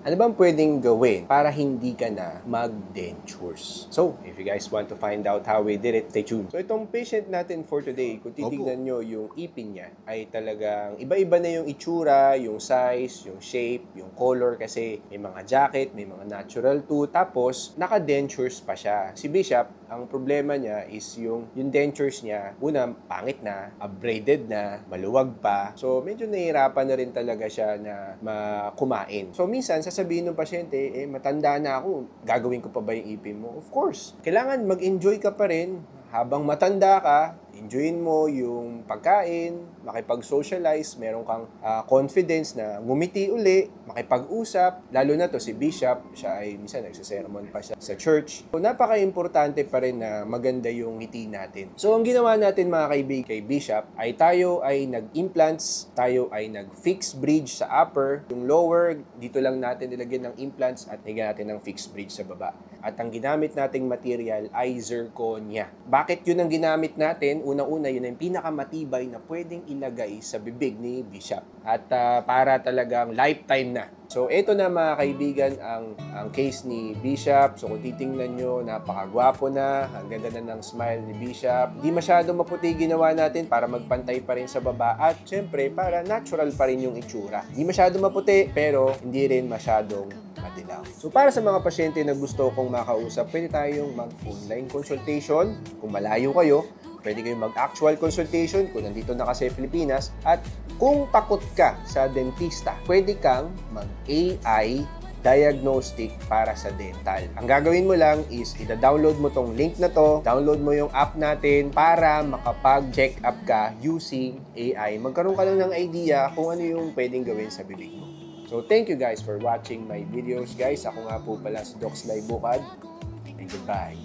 Ano bang pwedeng gawin para hindi ka na mag-dentures? So, if you guys want to find out how we did it, stay tuned. So, itong patient natin for today, kung titignan nyo yung ipin niya, ay talagang iba-iba na yung itsura, yung size, yung shape, yung color, kasi may mga jacket, may mga natural tooth, tapos naka-dentures pa siya. Si Bishop, ang problema niya is yung dentures niya, una, pangit na, upbraided na, maluwag pa. So, medyo nahihirapan na rin talaga siya na kumain. So, minsan, sasabihin ng pasyente, matanda na ako, gagawin ko pa ba yung ipin mo? Of course. Kailangan mag-enjoy ka pa rin. Habang matanda ka, enjoyin mo yung pagkain, makipag-socialize, meron kang confidence na ngumiti uli, makipag-usap. Lalo na to si Bishop, siya ay minsan nagsasermon pa siya sa church. So, napaka-importante pa rin na maganda yung ngiti natin. So, ang ginawa natin mga kaibigan kay Bishop ay tayo ay nag-implants, tayo ay nag-fixed bridge sa upper, yung lower, dito lang natin nilagyan ng implants at nilagyan natin ng fixed bridge sa baba. At ang ginamit nating material ay zirconia. Bakit yun ang ginamit natin? Unang-una, yun ang pinakamatibay na pwedeng ilagay sa bibig ni Bishop. At para talagang lifetime na. So, ito na mga kaibigan ang case ni Bishop. So, kung titingnan nyo, napakagwapo na. Ang ganda na ng smile ni Bishop. Hindi masyado maputi ginawa natin para magpantay pa rin sa baba. At syempre, para natural pa rin yung itsura. Hindi masyado maputi, pero hindi rin masyadong madilaw. So, para sa mga pasyente na gusto kong makausap, pwede tayong mag-online consultation. Kung malayo kayo, pwede kayong mag-actual consultation kung nandito na kasi Pilipinas. At kung takot ka sa dentista, pwede kang mag-AI diagnostic para sa dental. Ang gagawin mo lang is ida-download mo tong link na to, download mo yung app natin para makapag-check up ka using AI. Magkaroon ka lang ng idea kung ano yung pwedeng gawin sa bibig mo. So, thank you guys for watching my videos, guys. Ako nga po pala si Doc Sly Bukad. And goodbye.